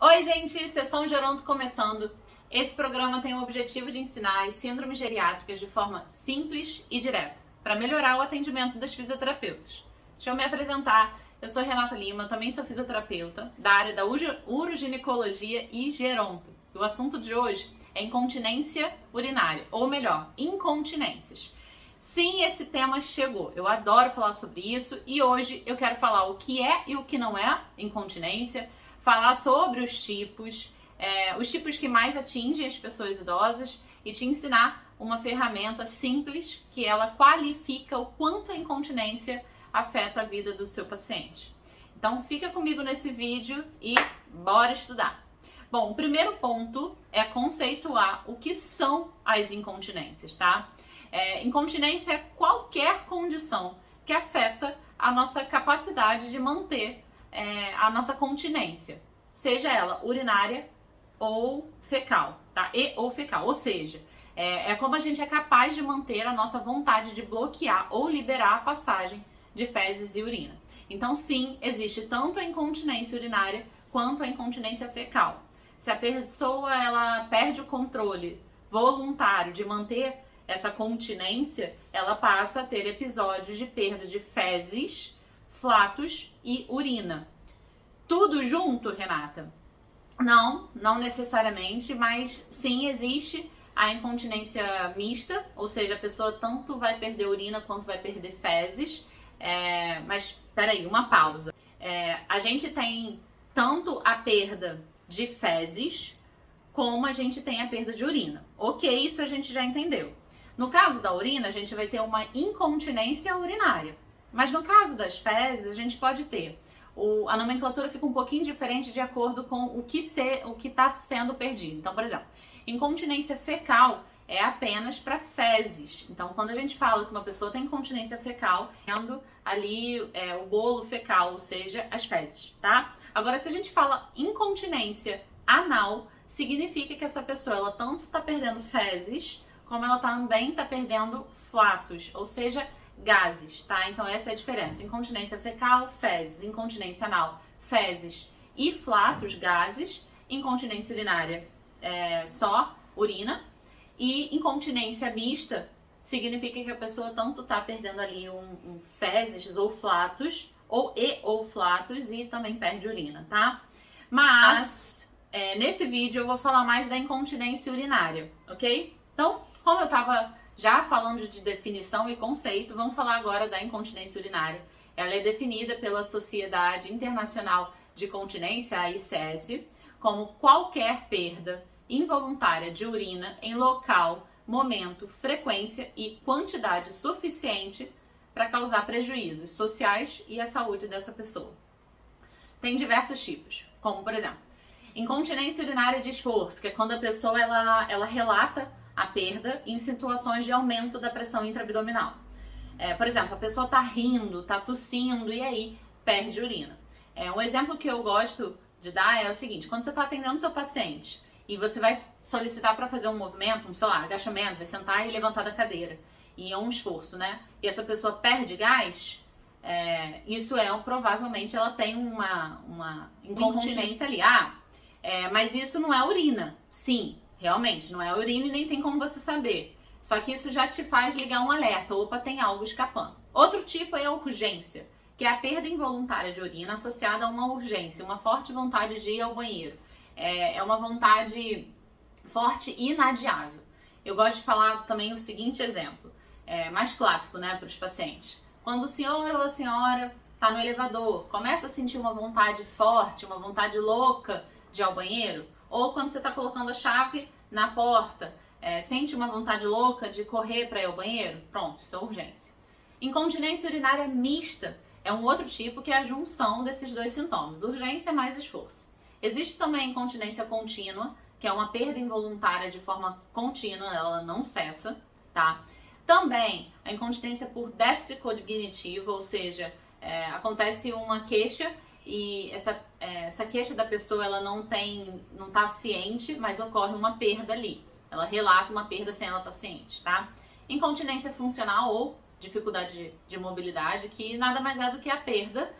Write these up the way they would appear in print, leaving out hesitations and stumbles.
Oi, gente! Sessão Geronto começando. Esse programa tem o objetivo de ensinar as síndromes geriátricas de forma simples e direta, para melhorar o atendimento das fisioterapeutas. Deixa eu me apresentar. Eu sou Renata Lima, também sou fisioterapeuta da área da uroginecologia e geronto. O assunto de hoje é incontinência urinária, ou melhor, incontinências. Sim, esse tema chegou. Eu adoro falar sobre isso e hoje eu quero falar o que é e o que não é incontinência, falar sobre os tipos que mais atingem as pessoas idosas e te ensinar uma ferramenta simples que ela qualifica o quanto a incontinência afeta a vida do seu paciente. Então fica comigo nesse vídeo e bora estudar. Bom, o primeiro ponto é conceituar o que são as incontinências, tá? Incontinência é qualquer condição que afeta a nossa capacidade de manter a nossa continência, seja ela urinária ou fecal, tá? Ou fecal, ou seja, é como a gente é capaz de manter a nossa vontade de bloquear ou liberar a passagem de fezes e urina. Então, sim, existe tanto a incontinência urinária quanto a incontinência fecal. Se a pessoa ela perde o controle voluntário de manter essa continência, ela passa a ter episódios de perda de fezes, flatos e urina. Tudo junto, Renata? Não necessariamente, mas sim existe a incontinência mista, ou seja, a pessoa tanto vai perder urina quanto vai perder fezes. Mas peraí, uma pausa. A gente tem tanto a perda de fezes como a gente tem a perda de urina. Ok, isso a gente já entendeu. No caso da urina, a gente vai ter uma incontinência urinária. Mas no caso das fezes, a gente pode ter. A nomenclatura fica um pouquinho diferente de acordo com o que está sendo perdido. Então, por exemplo, incontinência fecal é apenas para fezes. Então, quando a gente fala que uma pessoa tem incontinência fecal, tendo ali o bolo fecal, ou seja, as fezes, tá? Agora, se a gente fala incontinência anal, significa que essa pessoa ela tanto está perdendo fezes, como ela também está perdendo flatos, ou seja, gases, tá? Então essa é a diferença. Incontinência fecal, fezes. Incontinência anal, fezes e flatos, gases. Incontinência urinária, só urina. E incontinência mista significa que a pessoa tanto está perdendo ali fezes ou flatos, ou flatos, e também perde urina, tá? Mas nesse vídeo eu vou falar mais da incontinência urinária, ok? Então, como eu estava já falando de definição e conceito, vamos falar agora da incontinência urinária. Ela é definida pela Sociedade Internacional de Continência, a ICS, como qualquer perda involuntária de urina em local, momento, frequência e quantidade suficiente para causar prejuízos sociais e à saúde dessa pessoa. Tem diversos tipos, como por exemplo, incontinência urinária de esforço, que é quando a pessoa ela relata a perda em situações de aumento da pressão intraabdominal. Por exemplo, a pessoa está rindo, está tossindo e aí perde urina. Um exemplo que eu gosto de dar é o seguinte: quando você está atendendo seu paciente e você vai solicitar para fazer um movimento, sei lá, agachamento, vai sentar e levantar da cadeira, e é um esforço, né? E essa pessoa perde gás, isso provavelmente ela tem uma incontinência ali. Mas isso não é urina. Sim, realmente, não é urina e nem tem como você saber. Só que isso já te faz ligar um alerta. Opa, tem algo escapando. Outro tipo é a urgência, que é a perda involuntária de urina associada a uma urgência, uma forte vontade de ir ao banheiro. É uma vontade forte e inadiável. Eu gosto de falar também o seguinte exemplo, mais clássico, né, para os pacientes. Quando o senhor ou a senhora está no elevador, começa a sentir uma vontade forte, uma vontade louca de ir ao banheiro, ou quando você está colocando a chave na porta, sente uma vontade louca de correr para ir ao banheiro, pronto, isso é urgência. Incontinência urinária mista é um outro tipo que é a junção desses dois sintomas, urgência mais esforço. Existe também a incontinência contínua, que é uma perda involuntária de forma contínua, ela não cessa, tá? Também a incontinência por déficit cognitivo, ou seja, acontece uma queixa e essa queixa da pessoa ela não está ciente, mas ocorre uma perda ali. Ela relata uma perda sem ela estar ciente, tá? Incontinência funcional ou dificuldade de mobilidade, que nada mais é do que a perda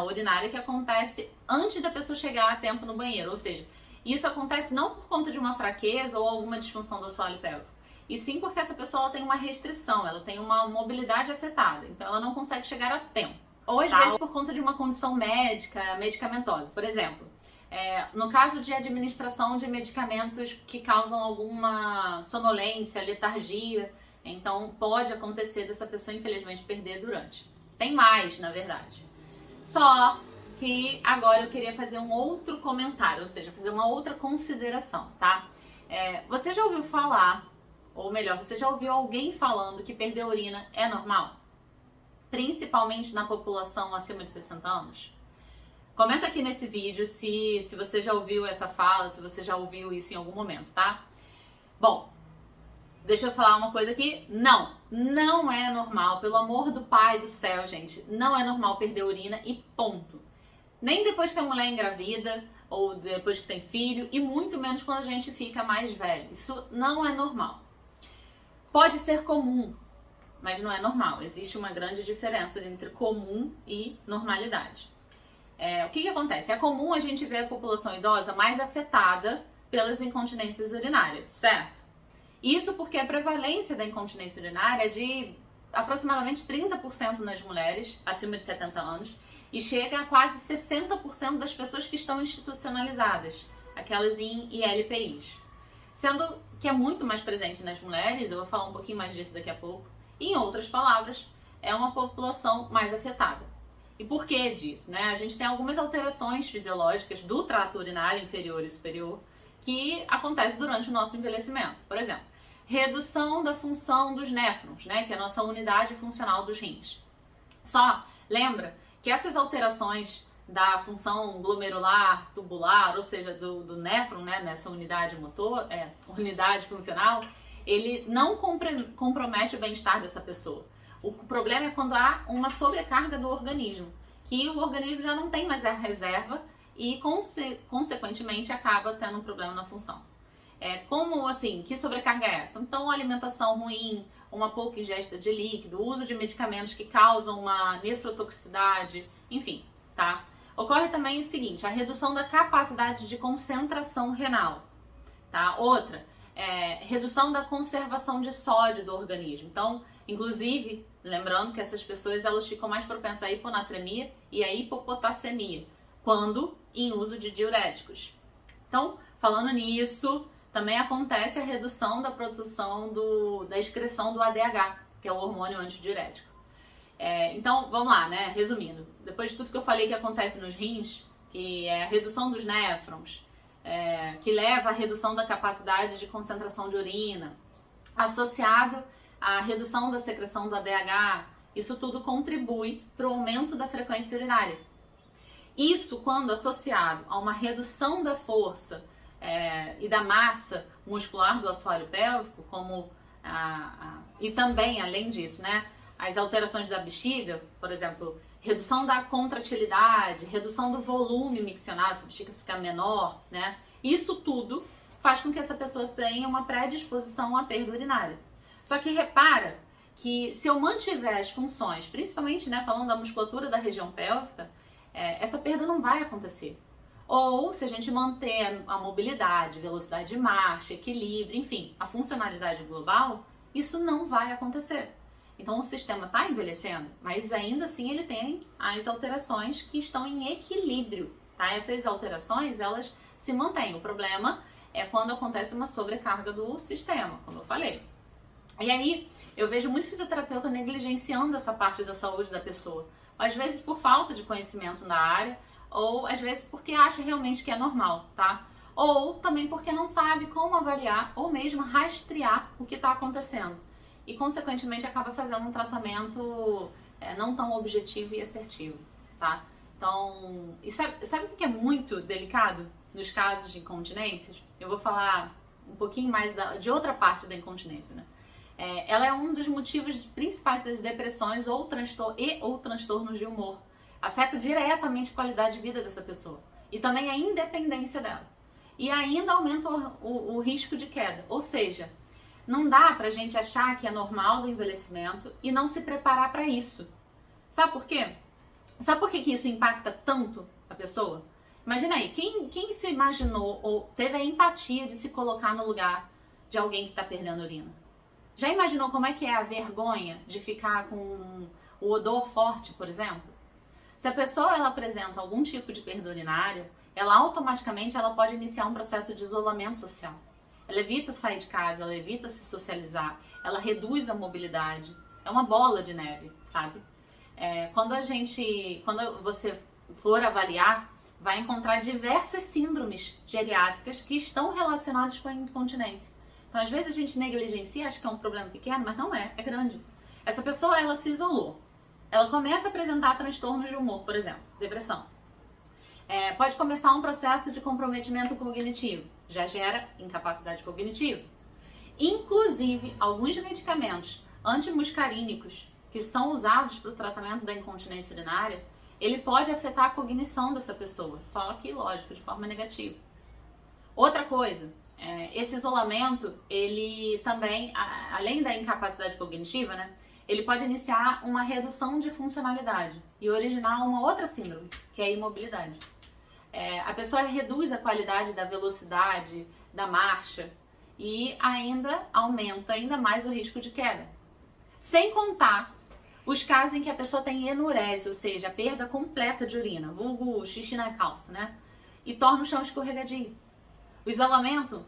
urinária que acontece antes da pessoa chegar a tempo no banheiro, ou seja, isso acontece não por conta de uma fraqueza ou alguma disfunção do assoalho pélvico, e sim porque essa pessoa tem uma restrição, ela tem uma mobilidade afetada, então ela não consegue chegar a tempo. Ou às vezes por conta de uma condição médica, medicamentosa. Por exemplo, no caso de administração de medicamentos que causam alguma sonolência, letargia, então pode acontecer dessa pessoa infelizmente perder durante. Tem mais, na verdade. Só que agora eu queria fazer um outro comentário, ou seja, fazer uma outra consideração, tá? Você já ouviu falar, ou melhor, você já ouviu alguém falando que perder urina é normal? Principalmente na população acima de 60 anos? Comenta aqui nesse vídeo se você já ouviu essa fala, se você já ouviu isso em algum momento, tá? Bom, deixa eu falar uma coisa aqui. Não é normal, pelo amor do Pai do céu, gente. Não é normal perder urina e ponto. Nem depois que a mulher engravida, ou depois que tem filho, e muito menos quando a gente fica mais velho. Isso não é normal. Pode ser comum, mas não é normal. Existe uma grande diferença entre comum e normalidade. O que acontece? É comum a gente ver a população idosa mais afetada pelas incontinências urinárias, certo? Isso porque a prevalência da incontinência urinária é de aproximadamente 30% nas mulheres acima de 70 anos e chega a quase 60% das pessoas que estão institucionalizadas, aquelas em ILPIs. Sendo que é muito mais presente nas mulheres, eu vou falar um pouquinho mais disso daqui a pouco. Em outras palavras, é uma população mais afetada. E por que disso? A gente tem algumas alterações fisiológicas do trato urinário inferior e superior que acontecem durante o nosso envelhecimento. Por exemplo, redução da função dos néfrons, que é a nossa unidade funcional dos rins. Só lembra que essas alterações da função glomerular, tubular, ou seja, do néfron, nessa unidade unidade funcional, ele não compromete o bem-estar dessa pessoa. O problema é quando há uma sobrecarga do organismo, que o organismo já não tem mais a reserva e, consequentemente, acaba tendo um problema na função. Como assim? Que sobrecarga é essa? Então, alimentação ruim, uma pouca ingesta de líquido, uso de medicamentos que causam uma nefrotoxicidade, enfim, tá? Ocorre também o seguinte, a redução da capacidade de concentração renal, tá? Outra, redução da conservação de sódio do organismo. Então, inclusive, lembrando que essas pessoas elas ficam mais propensas à hiponatremia e à hipopotassemia, quando em uso de diuréticos. Então, falando nisso, também acontece a redução da produção da excreção do ADH, que é o hormônio antidiurético. Então, vamos lá, resumindo. Depois de tudo que eu falei que acontece nos rins, que é a redução dos néfrons, que leva à redução da capacidade de concentração de urina, associado à redução da secreção do ADH, isso tudo contribui para o aumento da frequência urinária. Isso quando associado a uma redução da força e da massa muscular do assoalho pélvico, e também, além disso, as alterações da bexiga, por exemplo, redução da contratilidade, redução do volume miccional, se a bexiga ficar menor, isso tudo faz com que essa pessoa tenha uma predisposição à perda urinária. Só que repara que se eu mantiver as funções, principalmente falando da musculatura da região pélvica, essa perda não vai acontecer. Ou se a gente manter a mobilidade, velocidade de marcha, equilíbrio, enfim, a funcionalidade global, isso não vai acontecer. Então o sistema está envelhecendo, mas ainda assim ele tem as alterações que estão em equilíbrio, tá? Essas alterações, elas se mantêm. O problema é quando acontece uma sobrecarga do sistema, como eu falei. E aí, eu vejo muito fisioterapeuta negligenciando essa parte da saúde da pessoa. Às vezes por falta de conhecimento na área, ou às vezes porque acha realmente que é normal, tá? Ou também porque não sabe como avaliar ou mesmo rastrear o que está acontecendo. E, consequentemente, acaba fazendo um tratamento não tão objetivo e assertivo, tá? Então, e sabe o que é muito delicado nos casos de incontinências? Eu vou falar um pouquinho mais de outra parte da incontinência, ela é um dos motivos principais das depressões ou transtornos de humor. Afeta diretamente a qualidade de vida dessa pessoa e também a independência dela. E ainda aumenta o risco de queda, ou seja, não dá pra gente achar que é normal do envelhecimento e não se preparar para isso. Sabe por quê? Sabe por que isso impacta tanto a pessoa? Imagina aí, quem se imaginou ou teve a empatia de se colocar no lugar de alguém que está perdendo urina? Já imaginou como é que é a vergonha de ficar com o odor forte, por exemplo? Se a pessoa ela apresenta algum tipo de perda urinária, ela automaticamente pode iniciar um processo de isolamento social. Ela evita sair de casa, ela evita se socializar, ela reduz a mobilidade. É uma bola de neve, sabe? Quando você for avaliar, vai encontrar diversas síndromes geriátricas que estão relacionadas com a incontinência. Então, às vezes a gente negligencia, acha que é um problema pequeno, mas não é, é grande. Essa pessoa, ela se isolou. Ela começa a apresentar transtornos de humor, por exemplo, depressão. Pode começar um processo de comprometimento cognitivo, já gera incapacidade cognitiva. Inclusive, alguns medicamentos antimuscarínicos que são usados para o tratamento da incontinência urinária, ele pode afetar a cognição dessa pessoa, só que, lógico, de forma negativa. Outra coisa, esse isolamento, ele também, além da incapacidade cognitiva, né, ele pode iniciar uma redução de funcionalidade e originar uma outra síndrome, que é a imobilidade. A pessoa reduz a qualidade da velocidade, da marcha e ainda aumenta ainda mais o risco de queda. Sem contar os casos em que a pessoa tem enurese, ou seja, a perda completa de urina, vulgo xixi na calça, né? E torna o chão escorregadio. O isolamento,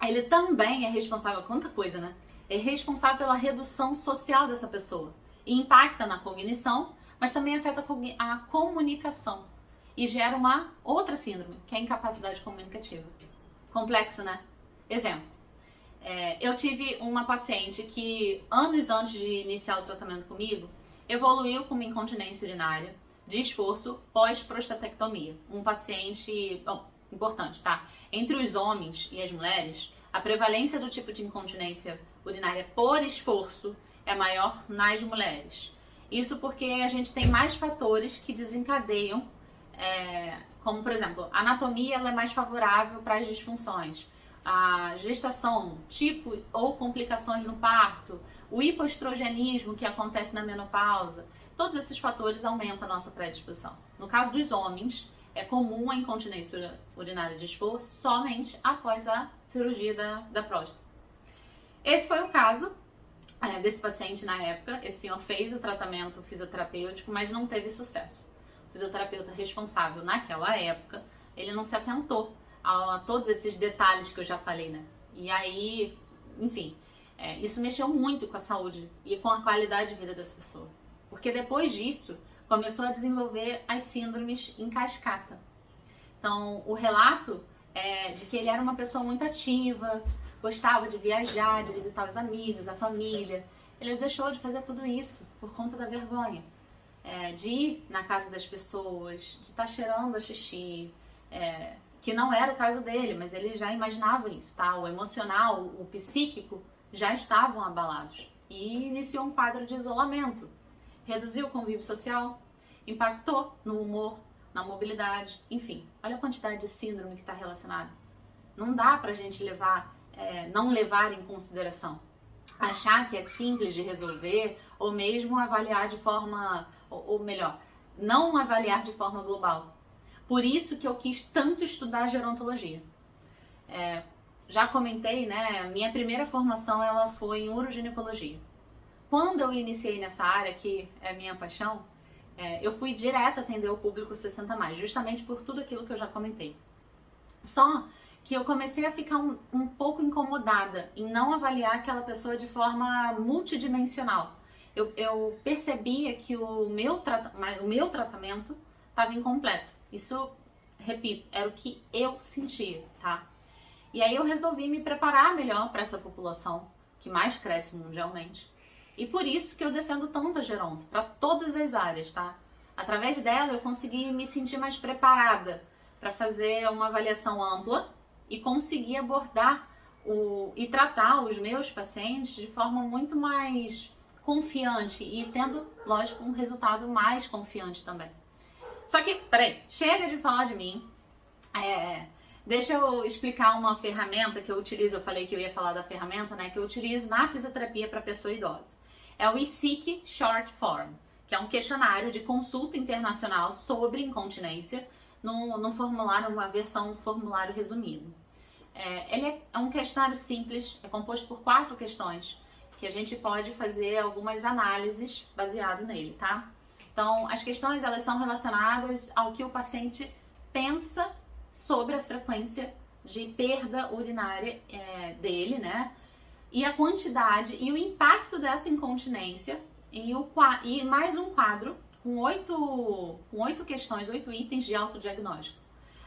ele também é responsável, quanta coisa, né? É responsável pela redução social dessa pessoa. E impacta na cognição, mas também afeta a comunicação. E gera uma outra síndrome, que é a incapacidade comunicativa. Complexo, né? Exemplo. Eu tive uma paciente que, anos antes de iniciar o tratamento comigo, evoluiu com uma incontinência urinária de esforço pós-prostatectomia. Um paciente, importante, tá? Entre os homens e as mulheres, a prevalência do tipo de incontinência urinária por esforço é maior nas mulheres. Isso porque a gente tem mais fatores que desencadeiam, como, por exemplo, a anatomia ela é mais favorável para as disfunções. A gestação, tipo ou complicações no parto, o hipoestrogenismo que acontece na menopausa, todos esses fatores aumentam a nossa predisposição. No caso dos homens, é comum a incontinência urinária de esforço somente após a cirurgia da próstata. Esse foi o caso desse paciente na época. Esse senhor fez o tratamento fisioterapêutico, mas não teve sucesso. O fisioterapeuta responsável naquela época, ele não se atentou a todos esses detalhes que eu já falei, né? E aí, enfim, isso mexeu muito com a saúde e com a qualidade de vida dessa pessoa. Porque depois disso, começou a desenvolver as síndromes em cascata. Então, o relato é de que ele era uma pessoa muito ativa, gostava de viajar, de visitar os amigos, a família. Ele deixou de fazer tudo isso por conta da vergonha. De ir na casa das pessoas, de estar cheirando a xixi, que não era o caso dele, mas ele já imaginava isso, tá? O emocional, o psíquico já estavam abalados e iniciou um quadro de isolamento. Reduziu o convívio social, impactou no humor, na mobilidade, enfim. Olha a quantidade de síndrome que está relacionada. Não dá pra gente não levar em consideração. Achar que é simples de resolver ou mesmo avaliar de forma, ou melhor, não avaliar de forma global. Por isso que eu quis tanto estudar gerontologia. Já comentei, né? Minha primeira formação ela foi em uroginecologia. Quando eu iniciei nessa área, que é a minha paixão, eu fui direto atender o público 60+, justamente por tudo aquilo que eu já comentei. Só que eu comecei a ficar um pouco incomodada em não avaliar aquela pessoa de forma multidimensional. Eu percebia que o meu tratamento estava incompleto. Isso, repito, era o que eu sentia, tá? E aí eu resolvi me preparar melhor para essa população que mais cresce mundialmente. E por isso que eu defendo tanto a geronto, para todas as áreas, tá? Através dela eu consegui me sentir mais preparada para fazer uma avaliação ampla e conseguir abordar e tratar os meus pacientes de forma muito mais confiante e tendo, lógico, um resultado mais confiante também. Só que, peraí, chega de falar de mim. Deixa eu explicar uma ferramenta que eu utilizo. Eu falei que eu ia falar da ferramenta, né? Que eu utilizo na fisioterapia para pessoa idosa. É o ISIC Short Form, que é um questionário de consulta internacional sobre incontinência, num formulário, uma versão formulário resumido. Ele é um questionário simples, é composto por 4 questões, que a gente pode fazer algumas análises baseado nele, tá? Então, as questões, elas são relacionadas ao que o paciente pensa sobre a frequência de perda urinária dele, né? E a quantidade e o impacto dessa incontinência e mais um quadro com 8 questões, 8 itens de autodiagnóstico.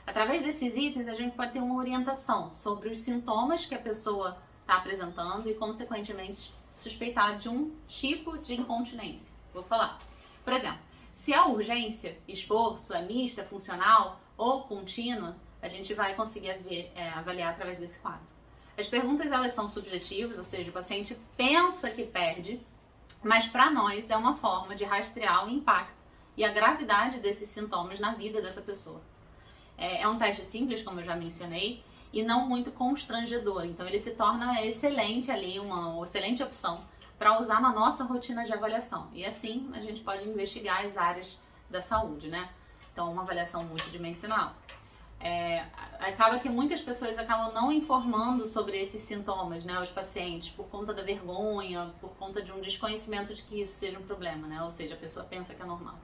Através desses itens, a gente pode ter uma orientação sobre os sintomas que a pessoa está apresentando e, consequentemente, suspeitar de um tipo de incontinência. Vou falar. Por exemplo, se a urgência, esforço, é mista, funcional ou contínua, a gente vai conseguir avaliar através desse quadro. As perguntas, elas são subjetivas, ou seja, o paciente pensa que perde, mas para nós é uma forma de rastrear o impacto e a gravidade desses sintomas na vida dessa pessoa. É um teste simples, como eu já mencionei, e não muito constrangedor. Então ele se torna excelente ali, uma excelente opção para usar na nossa rotina de avaliação. E assim a gente pode investigar as áreas da saúde, né? Então uma avaliação multidimensional. Acaba que muitas pessoas acabam não informando sobre esses sintomas, né, aos pacientes, por conta da vergonha, por conta de um desconhecimento de que isso seja um problema, né? Ou seja, a pessoa pensa que é normal.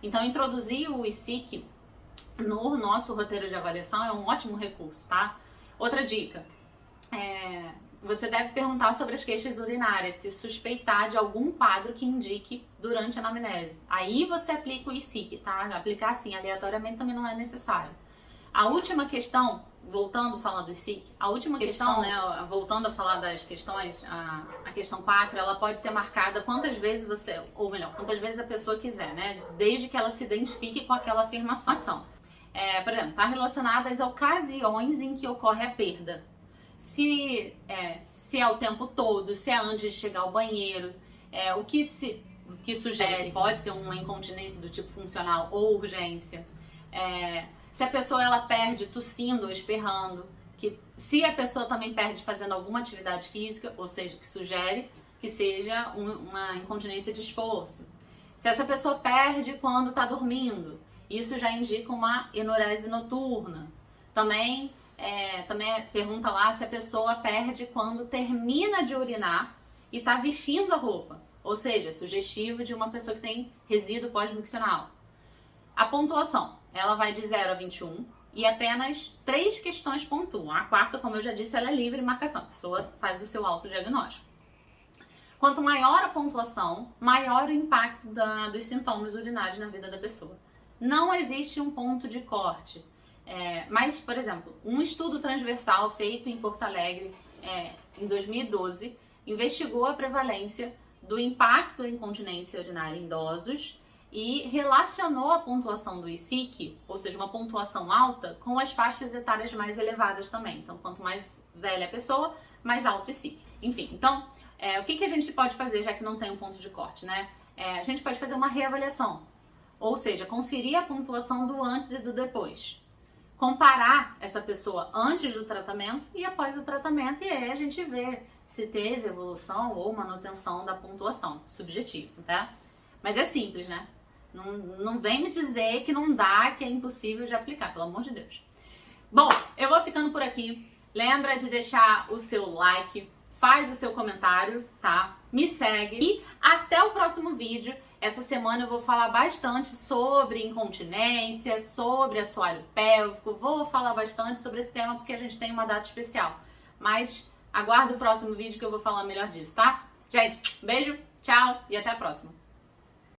Então introduzir o ICSIC no nosso roteiro de avaliação é um ótimo recurso, tá? Outra dica, você deve perguntar sobre as queixas urinárias, se suspeitar de algum quadro que indique durante a anamnese. Aí você aplica o ICSIC, tá? Aplicar assim, aleatoriamente, também não é necessário. A última questão, voltando a falar do ICSIC, a última questão, né, voltando a falar das questões, a questão 4, ela pode ser marcada quantas vezes quantas vezes a pessoa quiser, né? Desde que ela se identifique com aquela afirmação. Por exemplo, está relacionada às ocasiões em que ocorre a perda. Se é o tempo todo, se é antes de chegar ao banheiro, o que sugere, pode ser uma incontinência do tipo funcional ou urgência. Se a pessoa ela perde tossindo ou esperrando, se a pessoa também perde fazendo alguma atividade física, ou seja, que sugere que seja uma incontinência de esforço. Se essa pessoa perde quando está dormindo, isso já indica uma enurese noturna. Também pergunta lá se a pessoa perde quando termina de urinar e está vestindo a roupa, ou seja, sugestivo de uma pessoa que tem resíduo pós-miccional. A pontuação, ela vai de 0 a 21 e apenas 3 questões pontuam. A quarta, como eu já disse, ela é livre de marcação. A pessoa faz o seu autodiagnóstico. Quanto maior a pontuação, maior o impacto dos sintomas urinários na vida da pessoa. Não existe um ponto de corte. Mas, por exemplo, um estudo transversal feito em Porto Alegre em 2012 investigou a prevalência do impacto da incontinência urinária em idosos e relacionou a pontuação do ICSIC, ou seja, uma pontuação alta, com as faixas etárias mais elevadas também. Então, quanto mais velha a pessoa, mais alto o ICSIC. Enfim, então, o que a gente pode fazer, já que não tem um ponto de corte, né? A gente pode fazer uma reavaliação, ou seja, conferir a pontuação do antes e do depois. Comparar essa pessoa antes do tratamento e após o tratamento, e aí a gente vê se teve evolução ou manutenção da pontuação, subjetivo, tá? Mas é simples, né? Não vem me dizer que não dá, que é impossível de aplicar, pelo amor de Deus. Bom, eu vou ficando por aqui. Lembra de deixar o seu like, faz o seu comentário, tá? Me segue e até o próximo vídeo. Essa semana eu vou falar bastante sobre incontinência, sobre assoalho pélvico. Vou falar bastante sobre esse tema porque a gente tem uma data especial. Mas aguarda o próximo vídeo que eu vou falar melhor disso, tá? Gente, beijo, tchau e até a próxima.